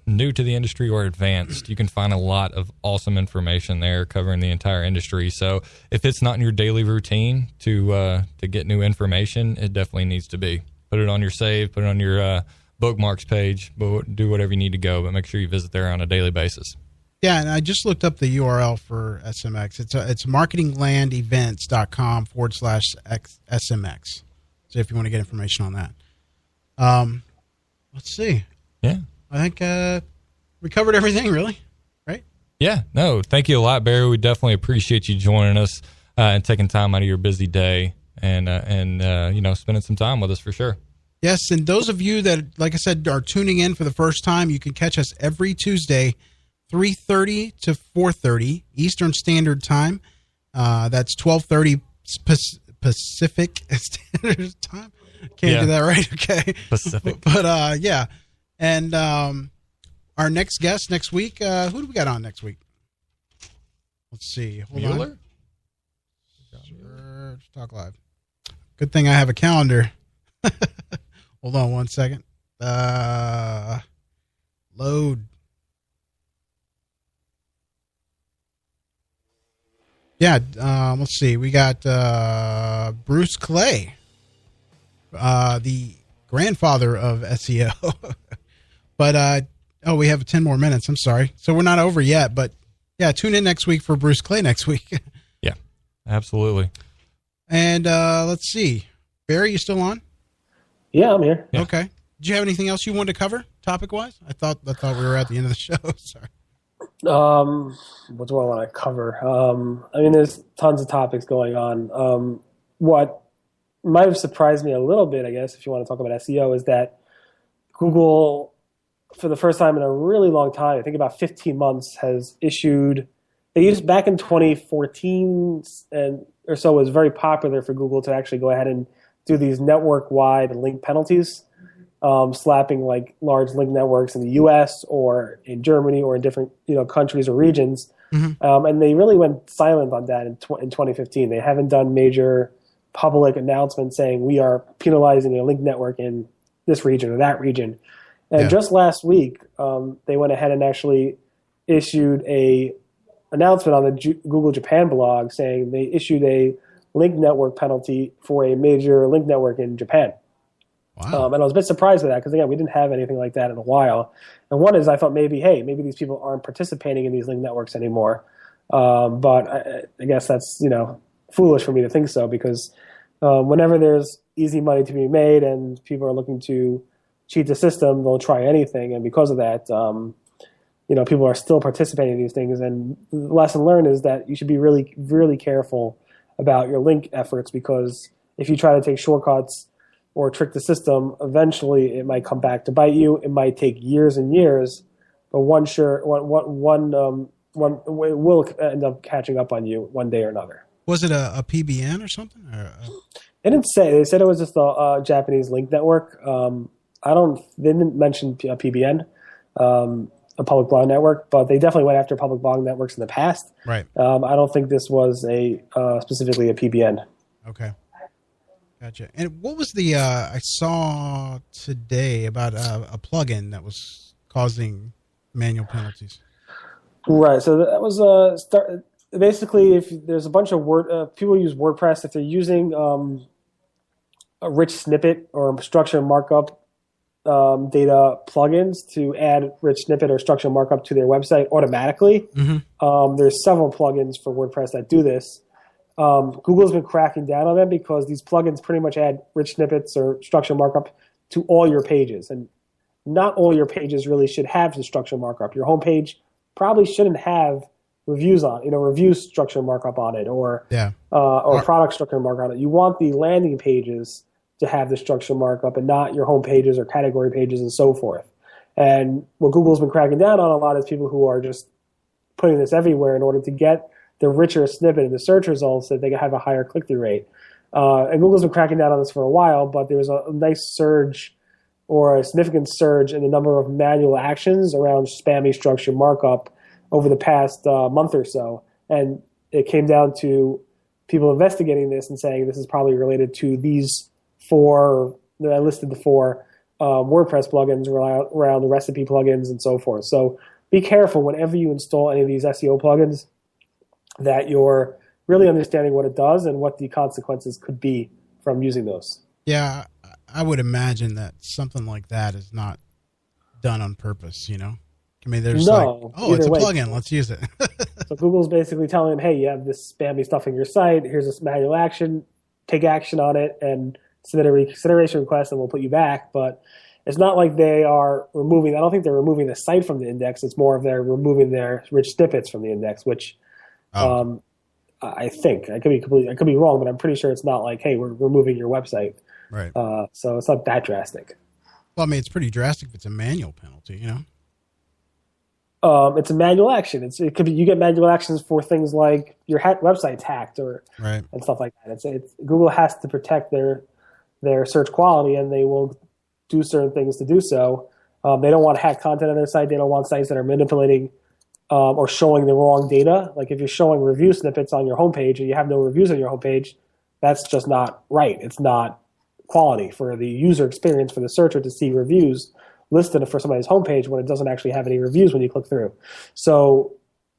Speaker 3: new to the industry or advanced, you can find a lot of awesome information there covering the entire industry. So if it's not in your daily routine to get new information, it definitely needs to be. Put it on your save, put it on your bookmarks page, do whatever you need to go, but make sure you visit there on a daily basis.
Speaker 2: Yeah, and I just looked up the URL for SMX. It's marketinglandevents.com/SMX. So if you want to get information on that. Let's see.
Speaker 3: Yeah.
Speaker 2: I think we covered everything, really, right?
Speaker 3: Yeah. No, thank you a lot, Barry. We definitely appreciate you joining us and taking time out of your busy day and spending some time with us for sure.
Speaker 2: Yes, and those of you that, like I said, are tuning in for the first time, you can catch us every Tuesday, 3:30 to 4:30 Eastern Standard Time. That's 12:30 Pacific Standard Time. Can't do that right, okay?
Speaker 3: Pacific.
Speaker 2: But yeah, and our next guest next week. Who do we got on next week? Let's see. Hold on. Search Talk Live. Good thing I have a calendar. Hold on one second. Load. Yeah, let's see. We got Bruce Clay, the grandfather of SEO. But, we have 10 more minutes. I'm sorry. So we're not over yet. But, yeah, tune in next week for Bruce Clay next week.
Speaker 3: Yeah, absolutely.
Speaker 2: And let's see. Barry, you still on?
Speaker 4: Yeah, I'm here.
Speaker 3: Yeah.
Speaker 2: Okay. Did you have anything else you wanted to cover, topic-wise? I thought we were at the end of the show. Sorry.
Speaker 4: What do I want to cover? There's tons of topics going on. What might have surprised me a little bit, I guess, if you want to talk about SEO, is that Google, for the first time in a really long time, I think about 15 months, has issued. They used back in 2014 or so, it was very popular for Google to actually go ahead and do these network-wide link penalties, slapping large link networks in the U.S. or in Germany or in different countries or regions, and they really went silent on that in 2015. They haven't done major public announcements saying we are penalizing a link network in this region or that region. And just last week, they went ahead and actually issued a announcement on the Google Japan blog saying they issued a link network penalty for a major link network in Japan.
Speaker 2: Wow.
Speaker 4: And I was a bit surprised by that because, again, we didn't have anything like that in a while. And one is I thought maybe these people aren't participating in these link networks anymore. But I guess that's, foolish for me to think so because whenever there's easy money to be made and people are looking to cheat the system, they'll try anything. And because of that, people are still participating in these things. And the lesson learned is that you should be really, really careful about your link efforts because if you try to take shortcuts or trick the system, eventually it might come back to bite you. It might take years and years, but it will end up catching up on you one day or another.
Speaker 2: Was it a PBN or something?
Speaker 4: They didn't say. They said it was just a Japanese link network. They didn't mention a PBN, a public blog network, but they definitely went after public blog networks in the past.
Speaker 2: Right.
Speaker 4: I don't think this was specifically a PBN.
Speaker 2: Okay. Gotcha. And what was the I saw today about a plugin that was causing manual penalties? Right.
Speaker 4: So that was basically if there's a bunch of people use WordPress, if they're using a rich snippet or structure markup data plugins to add rich snippet or structure markup to their website automatically. Mm-hmm. There's several plugins for WordPress that do this. Google's been cracking down on them because these plugins pretty much add rich snippets or structure markup to all your pages. And not all your pages really should have the structure markup. Your homepage probably shouldn't have reviews structure markup on it or product structure markup on it. You want the landing pages to have the structure markup and not your home pages or category pages and so forth. And what Google's been cracking down on a lot is people who are just putting this everywhere in order to get the richer snippet in the search results so that they can have a higher click-through rate. And Google's been cracking down on this for a while, but there was a nice surge or a significant surge in the number of manual actions around spammy structure markup over the past month or so. And it came down to people investigating this and saying this is probably related to these four, I listed the four WordPress plugins around the recipe plugins and so forth. So be careful whenever you install any of these SEO plugins that you're really understanding what it does and what the consequences could be from using those.
Speaker 2: Yeah, I would imagine that something like that is not done on purpose, I mean, there's it's a plugin, let's use it.
Speaker 4: So Google's basically telling them, hey, you have this spammy stuff on your site, here's this manual action, take action on it, and submit a reconsideration request, and we'll put you back. But it's not like they are I don't think they're removing the site from the index. It's more of they're removing their rich snippets from the index, which I think I could be wrong, but I'm pretty sure it's not like, hey, we're removing your website.
Speaker 2: Right.
Speaker 4: So it's not that drastic.
Speaker 2: Well, I mean, it's pretty drastic if it's a manual penalty,
Speaker 4: It's a manual action. It could be you get manual actions for things like your website's hacked and stuff like that. Google has to protect their search quality, and they will do certain things to do so. They don't want hacked content on their site. They don't want sites that are manipulating or showing the wrong data. Like if you're showing review snippets on your homepage and you have no reviews on your homepage, that's just not right. It's not quality for the user experience for the searcher to see reviews listed for somebody's homepage when it doesn't actually have any reviews when you click through. So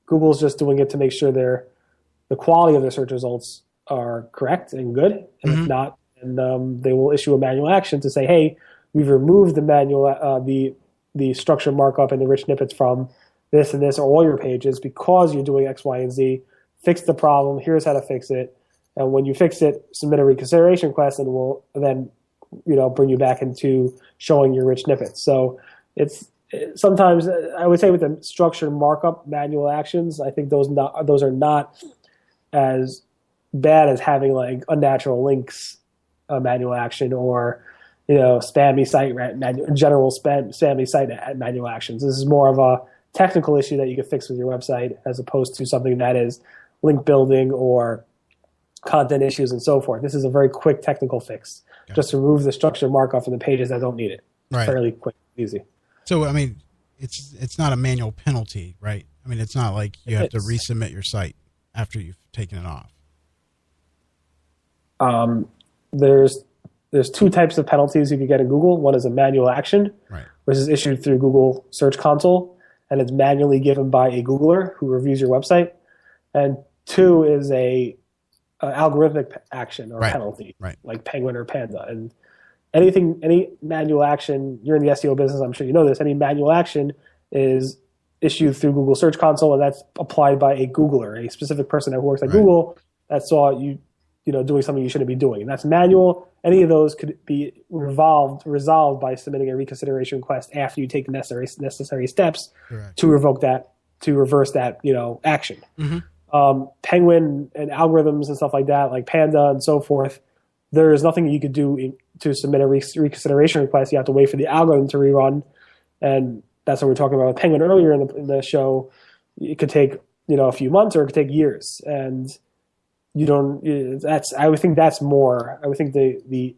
Speaker 4: Google's just doing it to make sure the quality of their search results are correct and good. And if not, and they will issue a manual action to say, hey, we've removed the manual, the structure markup and the rich snippets from this and this or all your pages because you're doing X, Y, and Z. Fix the problem. Here's how to fix it. And when you fix it, submit a reconsideration request, and we'll then bring you back into showing your rich snippets. So it's sometimes I would say with the structured markup manual actions, I think those are not as bad as having like unnatural links manual action or spammy site general spammy site manual actions. This is more of a technical issue that you can fix with your website as opposed to something that is link building or content issues and so forth. This is a very quick technical fix. Yeah. Just remove the structured markup from the pages that don't need it. Right. Fairly quick, easy.
Speaker 2: So, I mean, it's not a manual penalty, right? I mean, it's not like you have to resubmit your site after you've taken it off.
Speaker 4: There's there's two types of penalties you can get in Google. One is a manual action,
Speaker 2: Right.
Speaker 4: which is issued through Google Search Console, and it's manually given by a Googler who reviews your website. And two is a algorithmic action or penalty, like Penguin or Panda. And any manual action, you're in the SEO business, I'm sure you know this, any manual action is issued through Google Search Console, and that's applied by a Googler, a specific person that works at Google that saw you doing something you shouldn't be doing. And that's manual. Any of those could be resolved by submitting a reconsideration request after you take the necessary steps to revoke that, to reverse that, action. Mm-hmm. Penguin and algorithms and stuff like that, like Panda and so forth, there is nothing you could do to submit a reconsideration request. You have to wait for the algorithm to rerun, and that's what we were talking about with Penguin earlier in the show. It could take a few months, or it could take years, and I would think that's more. I would think the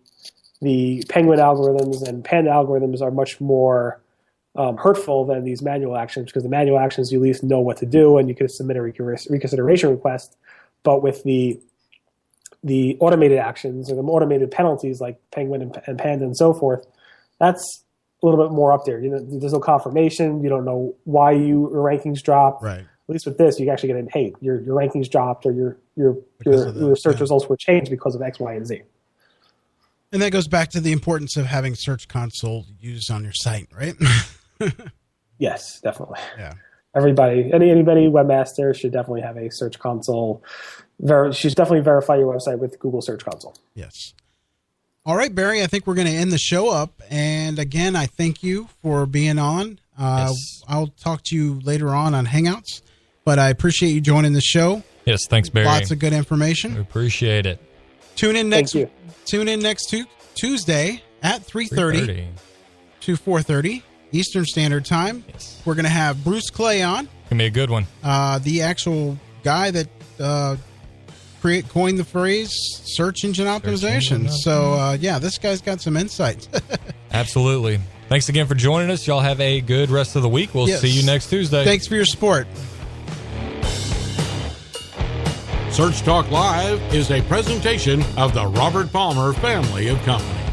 Speaker 4: Penguin algorithms and Panda algorithms are much more hurtful than these manual actions, because the manual actions you at least know what to do and you can submit a reconsideration request. But with the automated actions or the automated penalties like Penguin and Panda and so forth, that's a little bit more up there. There's no confirmation. You don't know why your rankings dropped.
Speaker 2: Right.
Speaker 4: At least with this, you actually get hey, your rankings dropped, or your search results were changed because of X, Y, and Z.
Speaker 2: And that goes back to the importance of having Search Console used on your site, right?
Speaker 4: Yes, definitely.
Speaker 2: Yeah.
Speaker 4: Anybody, webmaster should definitely have a Search Console. Should definitely verify your website with Google Search Console.
Speaker 2: Yes. All right, Barry, I think we're going to end the show up. And again, I thank you for being on.
Speaker 3: Yes.
Speaker 2: I'll talk to you later on Hangouts, but I appreciate you joining the show.
Speaker 3: Yes, thanks, Barry.
Speaker 2: Lots of good information.
Speaker 3: We appreciate it.
Speaker 2: Tune in next Tuesday at 3:30 to 4:30 Eastern Standard Time.
Speaker 3: Yes.
Speaker 2: We're going to have Bruce Clay on.
Speaker 3: Gonna be a good one.
Speaker 2: The actual guy that coined the phrase search engine optimization. So, this guy's got some insights.
Speaker 3: Absolutely. Thanks again for joining us. Y'all have a good rest of the week. We'll see you next Tuesday.
Speaker 2: Thanks for your support.
Speaker 1: Search Talk Live is a presentation of the Robert Palmer family of companies.